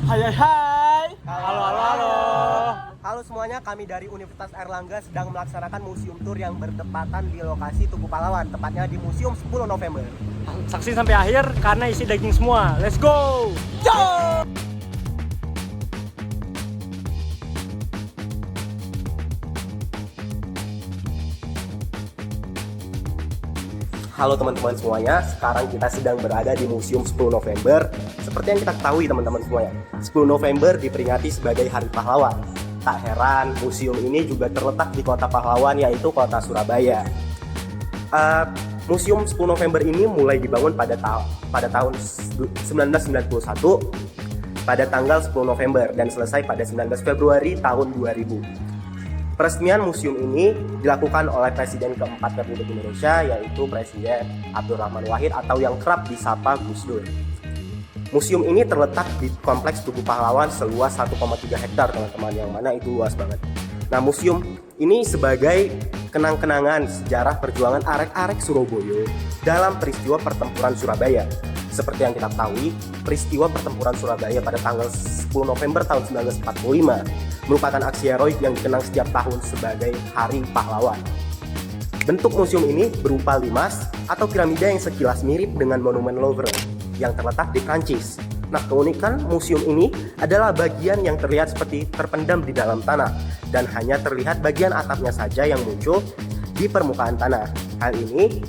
Hai hai hai. Halo halo halo. Halo semuanya, kami dari Universitas Airlangga sedang melaksanakan museum tour yang bertepatan di lokasi Tugu Pahlawan, tepatnya di Museum 10 November. Saksiin sampai akhir karena isi daging semua. Let's go. Yo! Halo teman-teman semuanya, sekarang kita sedang berada di Museum 10 November. Seperti yang kita ketahui teman-teman semuanya, 10 November diperingati sebagai Hari Pahlawan. Tak heran, museum ini juga terletak di kota pahlawan, yaitu kota Surabaya. Museum 10 November ini mulai dibangun pada tahun 1991 pada tanggal 10 November dan selesai pada 19 Februari tahun 2000. Peresmian museum ini dilakukan oleh Presiden keempat Republik Indonesia, yaitu Presiden Abdurrahman Wahid atau yang kerap disapa Gus Dur. Museum ini terletak di Kompleks Tugu Pahlawan seluas 1,3 hektar teman-teman, yang mana itu luas banget. Nah, museum ini sebagai kenang-kenangan sejarah perjuangan arek-arek Surabaya dalam peristiwa pertempuran Surabaya. Seperti yang kita ketahui, peristiwa pertempuran Surabaya pada tanggal 10 November tahun 1945 merupakan aksi heroik yang dikenang setiap tahun sebagai Hari Pahlawan. Bentuk museum ini berupa limas atau piramida yang sekilas mirip dengan Monumen Louvre yang terletak di Prancis. Nah, keunikan museum ini adalah bagian yang terlihat seperti terpendam di dalam tanah dan hanya terlihat bagian atapnya saja yang muncul di permukaan tanah. Hal ini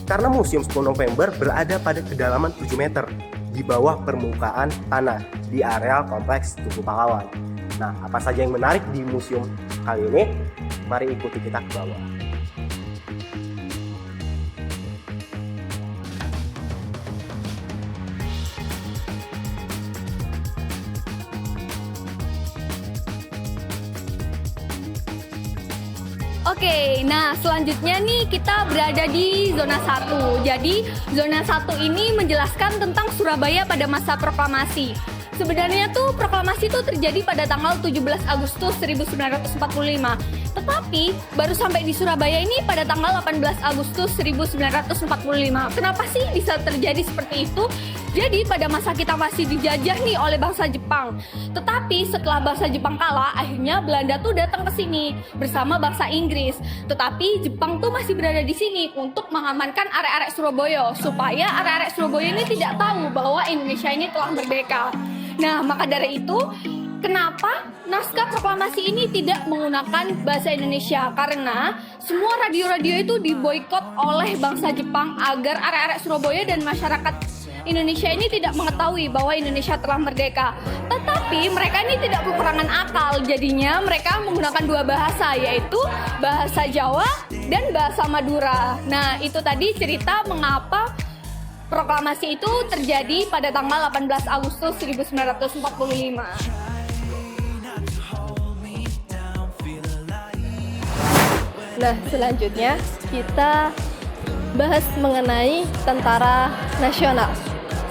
karena Museum 10 November berada pada kedalaman 7 meter di bawah permukaan tanah di areal Kompleks Tugu Pahlawan. Nah, apa saja yang menarik di museum kali ini? Mari ikuti kita ke bawah. Oke, nah selanjutnya nih kita berada di zona 1. Jadi zona 1 ini menjelaskan tentang Surabaya pada masa proklamasi. Sebenarnya tuh proklamasi itu terjadi pada tanggal 17 Agustus 1945. Tetapi baru sampai di Surabaya ini pada tanggal 18 Agustus 1945. Kenapa sih bisa terjadi seperti itu? Jadi pada masa kita masih dijajah nih oleh bangsa Jepang. Tetapi setelah bangsa Jepang kalah, akhirnya Belanda tuh datang ke sini bersama bangsa Inggris. Tetapi Jepang tuh masih berada di sini untuk mengamankan arek-arek Surabaya supaya arek-arek Surabaya ini tidak tahu bahwa Indonesia ini telah merdeka. Nah, maka dari itu kenapa naskah proklamasi ini tidak menggunakan bahasa Indonesia? Karena semua radio-radio itu diboikot oleh bangsa Jepang agar arek-arek Surabaya dan masyarakat Indonesia ini tidak mengetahui bahwa Indonesia telah merdeka. Tetapi mereka ini tidak kekurangan akal, jadinya mereka menggunakan dua bahasa, yaitu bahasa Jawa dan bahasa Madura. Nah, itu tadi cerita mengapa proklamasi itu terjadi pada tanggal 18 Agustus 1945. Nah, selanjutnya kita bahas mengenai tentara nasional.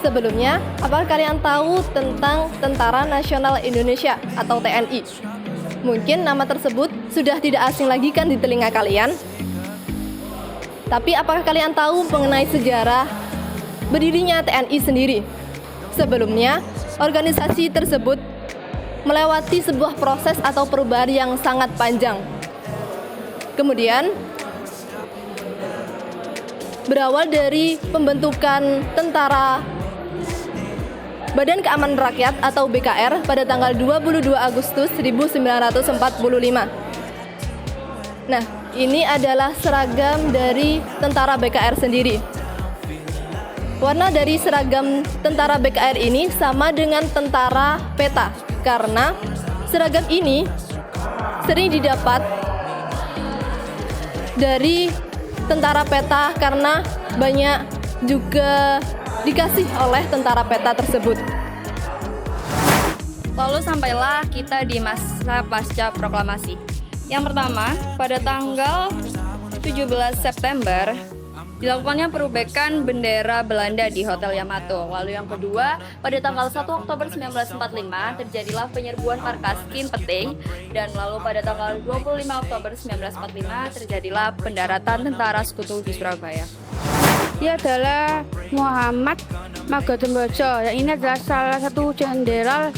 Sebelumnya, apakah kalian tahu tentang Tentara Nasional Indonesia atau TNI? Mungkin nama tersebut sudah tidak asing lagi kan di telinga kalian? Tapi apakah kalian tahu mengenai sejarah berdirinya TNI sendiri? Sebelumnya, organisasi tersebut melewati sebuah proses atau perubahan yang sangat panjang. Kemudian, berawal dari pembentukan tentara Badan Keamanan Rakyat atau BKR pada tanggal 22 Agustus 1945. Nah, ini adalah seragam dari tentara BKR sendiri. Warna dari seragam tentara BKR ini sama dengan tentara peta, karena seragam ini sering didapat dari tentara peta karena banyak juga dikasih oleh tentara peta tersebut. Lalu sampailah kita di masa pasca proklamasi. Yang pertama, pada tanggal 17 September dilakukannya perubekan bendera Belanda di Hotel Yamato. Lalu yang kedua, pada tanggal 1 Oktober 1945 terjadilah penyerbuan markas Kim Peting, dan lalu pada tanggal 25 Oktober 1945 terjadilah pendaratan tentara sekutu di Surabaya. Dia adalah Muhammad Magodembojo. Yang ini adalah salah satu jenderal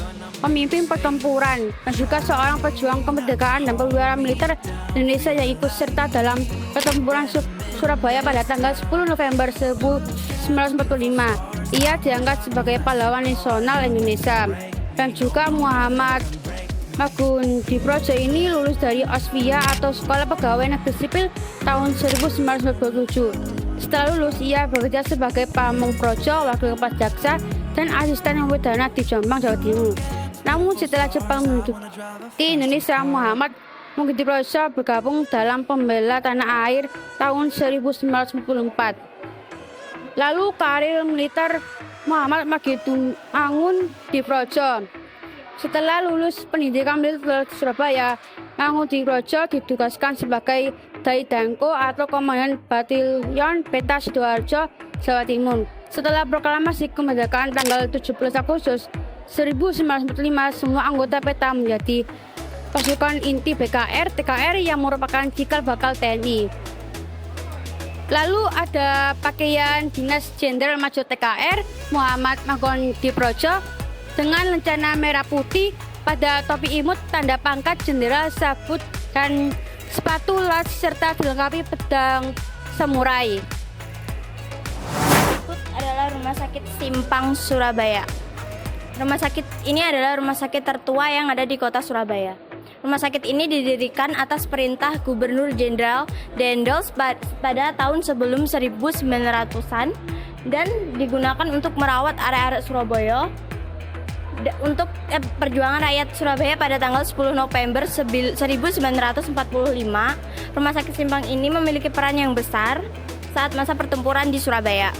pemimpin pertempuran dan juga seorang pejuang kemerdekaan dan perwira militer Indonesia yang ikut serta dalam pertempuran Surabaya pada tanggal 10 November 1945. Ia diangkat sebagai pahlawan nasional Indonesia. Dan juga Muhammad Magundiprodjo ini lulus dari Ospia atau Sekolah Pegawai Negeri Sipil tahun 1997. Setelah lulus, ia bekerja sebagai pamung projo, wakil kepala jaksa, dan asisten yang pidana di Jombang, Jawa Timur. Namun setelah Jepang menduduki Indonesia, Muhammad Magundiprodjo bergabung dalam Pembela Tanah Air tahun 1944. Lalu karir militer Muhammad Magundiprodjo. Setelah lulus pendidikan militer di Surabaya, Magundiprodjo ditugaskan sebagai Daidanko atau Komandan Batalion Peta Sidoarjo, Jawa Timur. Setelah proklamasi kemerdekaan tanggal 17 Agustus 1945, semua anggota Peta menjadi pasukan inti BKR, TKR yang merupakan cikal bakal TNI. Lalu ada pakaian dinas Jenderal Majo TKR Muhammad Magundiprodjo dengan lencana merah putih, pada topi imut tanda pangkat jenderal, sabut dan sepatu las serta dilengkapi pedang samurai. Berikut adalah Rumah Sakit Simpang Surabaya. Rumah sakit ini adalah rumah sakit tertua yang ada di kota Surabaya. Rumah sakit ini didirikan atas perintah Gubernur Jenderal Dendels pada tahun sebelum 1900-an dan digunakan untuk merawat area-area Surabaya untuk perjuangan rakyat Surabaya pada tanggal 10 November 1945. Rumah sakit Simpang ini memiliki peran yang besar saat masa pertempuran di Surabaya.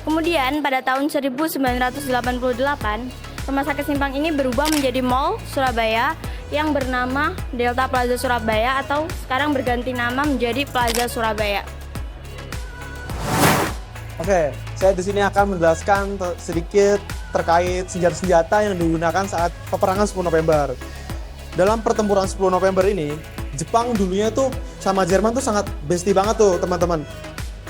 Kemudian pada tahun 1988, Rumah Sakit Simpang ini berubah menjadi Mall Surabaya yang bernama Delta Plaza Surabaya atau sekarang berganti nama menjadi Plaza Surabaya. Oke, saya di sini akan menjelaskan sedikit terkait senjata-senjata yang digunakan saat peperangan 10 November. Dalam pertempuran 10 November ini, Jepang dulunya tuh sama Jerman tuh sangat bestie banget tuh teman-teman.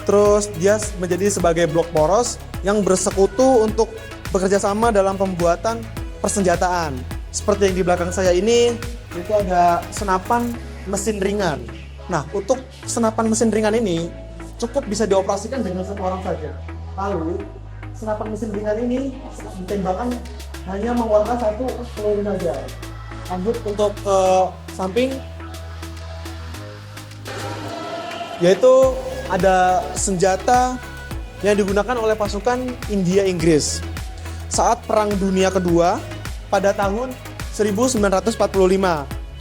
Terus dia menjadi sebagai blok poros yang bersekutu untuk bekerja sama dalam pembuatan persenjataan. Seperti yang di belakang saya ini, itu ada senapan mesin ringan. Nah, untuk senapan mesin ringan ini cukup bisa dioperasikan dengan satu orang saja. Lalu, senapan mesin ringan ini ditembakkan hanya mengeluarkan satu peluru saja. Lanjut untuk ke samping, yaitu ada senjata yang digunakan oleh pasukan India-Inggris saat Perang Dunia Kedua pada tahun 1945.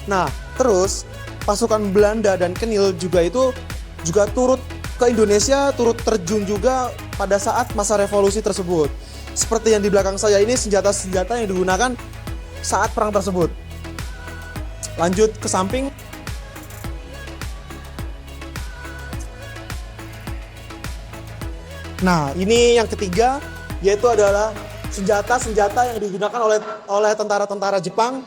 Nah, terus pasukan Belanda dan Kenil juga turut ke Indonesia, turut terjun juga pada saat masa revolusi tersebut. Seperti yang di belakang saya ini senjata-senjata yang digunakan saat perang tersebut. Lanjut ke samping. Nah, ini yang ketiga, yaitu adalah senjata-senjata yang digunakan oleh tentara-tentara Jepang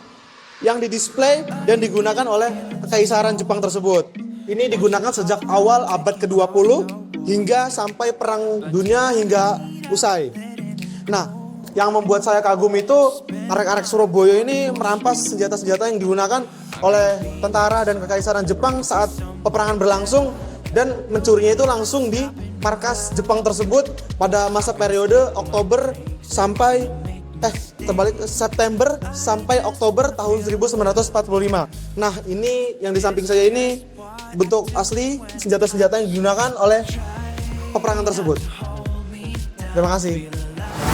yang didisplay dan digunakan oleh Kekaisaran Jepang tersebut. Ini digunakan sejak awal abad ke-20 hingga sampai Perang Dunia hingga usai. Nah, yang membuat saya kagum itu arek-arek Surabaya ini merampas senjata-senjata yang digunakan oleh tentara dan Kekaisaran Jepang saat peperangan berlangsung dan mencurinya itu langsung di markas Jepang tersebut pada masa periode September sampai Oktober tahun 1945. Nah, ini yang di samping saya ini bentuk asli senjata-senjata yang digunakan oleh peperangan tersebut. Terima kasih.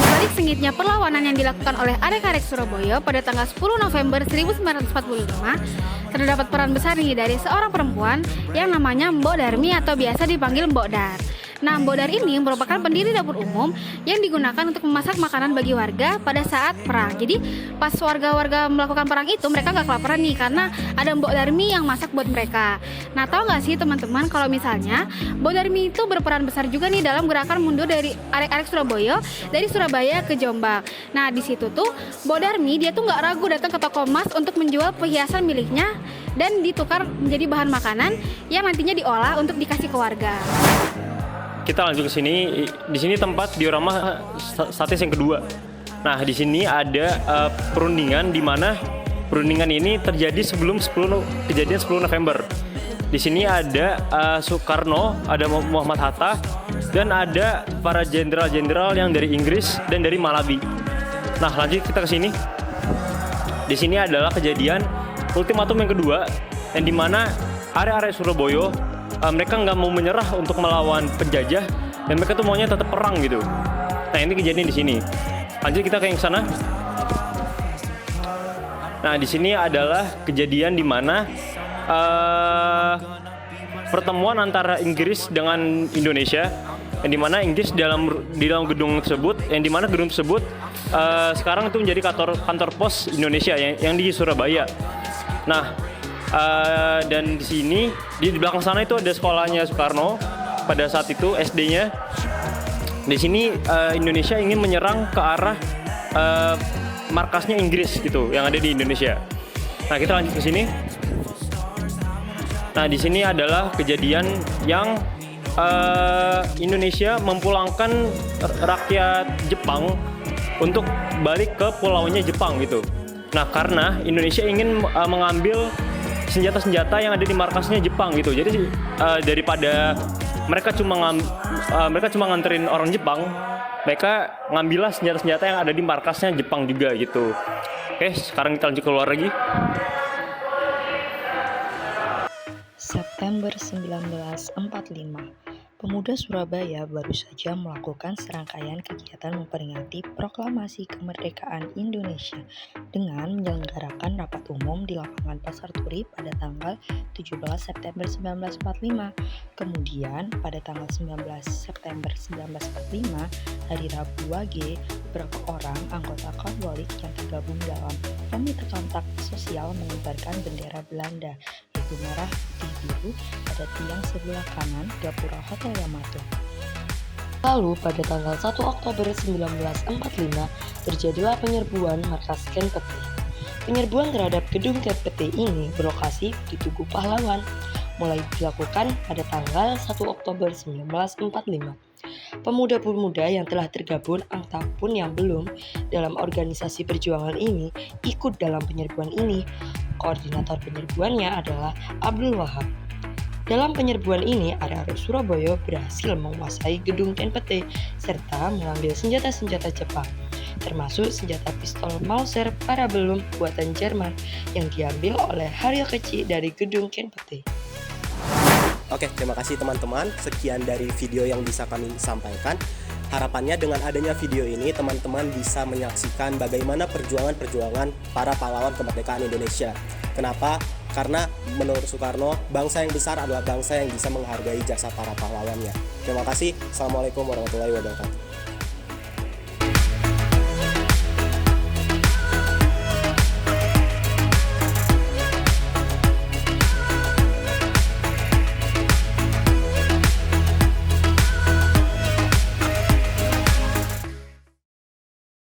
Balik sengitnya perlawanan yang dilakukan oleh arek-arek Surabaya pada tanggal 10 November 1945, terdapat peran besar nih dari seorang perempuan yang namanya Mbok Darmi atau biasa dipanggil Mbok Dar. Nah, Mbok Dar ini merupakan pendiri dapur umum yang digunakan untuk memasak makanan bagi warga pada saat perang. Jadi, pas warga-warga melakukan perang itu, mereka nggak kelaparan nih karena ada Mbok Darmi yang masak buat mereka. Nah, tahu nggak sih teman-teman kalau misalnya Mbok Darmi itu berperan besar juga nih dalam gerakan mundur dari arek-arek Surabaya dari Surabaya ke Jombang. Nah, di situ tuh Mbok Darmi dia tuh nggak ragu datang ke toko emas untuk menjual perhiasan miliknya dan ditukar menjadi bahan makanan yang nantinya diolah untuk dikasih ke warga. Kita lanjut ke sini. Di sini tempat diorama statis yang kedua. Nah, di sini ada perundingan di mana perundingan ini terjadi sebelum kejadian 10 November. Di sini ada Soekarno, ada Muhammad Hatta, dan ada para jenderal-jenderal yang dari Inggris dan dari Malawi. Nah, lanjut kita ke sini. Di sini adalah kejadian ultimatum yang kedua, yang dimana arek-arek Surabaya mereka nggak mau menyerah untuk melawan penjajah, dan mereka tuh maunya tetap perang gitu. Nah, ini kejadian di sini. Lanjut kita ke yang sana. Nah, di sini adalah kejadian di mana pertemuan antara Inggris dengan Indonesia, yang dimana Inggris di dalam gedung tersebut, yang dimana gedung tersebut sekarang itu menjadi kantor pos Indonesia yang di Surabaya. Nah, dan di sini di belakang sana itu ada sekolahnya Soekarno pada saat itu, SD-nya. Di sini Indonesia ingin menyerang ke arah markasnya Inggris gitu yang ada di Indonesia. Nah, kita lanjut ke sini. Nah, di sini adalah kejadian yang Indonesia memulangkan rakyat Jepang untuk balik ke pulaunya Jepang gitu. Nah, karena Indonesia ingin mengambil senjata-senjata yang ada di markasnya Jepang gitu. Jadi daripada mereka cuma nganterin orang Jepang, mereka ngambillah senjata-senjata yang ada di markasnya Jepang juga gitu. Oke, sekarang kita lanjut keluar lagi. September 1945, pemuda Surabaya baru saja melakukan serangkaian kegiatan memperingati proklamasi kemerdekaan Indonesia dengan menyelenggarakan rapat umum di lapangan Pasar Turi pada tanggal 17 September 1945. Kemudian pada tanggal 19 September 1945, hari Rabu Wage, beberapa orang anggota Konvolik yang tergabung dalam Komite Kontak Sosial mengibarkan bendera Belanda, yaitu merah, putih, biru pada tiang sebelah kanan gapura Hotel Yamato. Lalu pada tanggal 1 Oktober 1945 terjadilah penyerbuan markas Ken Pete. Penyerbuan terhadap gedung Ken Pete ini berlokasi di Tugu Pahlawan, mulai dilakukan pada tanggal 1 Oktober 1945. Pemuda-pemuda yang telah tergabung ataupun yang belum dalam organisasi perjuangan ini ikut dalam penyerbuan ini. Koordinator penyerbuannya adalah Abdul Wahab. Dalam penyerbuan ini, arek-arek Surabaya berhasil menguasai gedung Ken Pete serta mengambil senjata-senjata Jepang, termasuk senjata pistol Mauser Parabellum buatan Jerman yang diambil oleh Haryo Kecil dari gedung Ken Pete. Oke, terima kasih teman-teman. Sekian dari video yang bisa kami sampaikan. Harapannya dengan adanya video ini, teman-teman bisa menyaksikan bagaimana perjuangan-perjuangan para pahlawan kemerdekaan Indonesia. Kenapa? Karena menurut Soekarno, bangsa yang besar adalah bangsa yang bisa menghargai jasa para pahlawannya. Terima kasih. Assalamualaikum warahmatullahi wabarakatuh.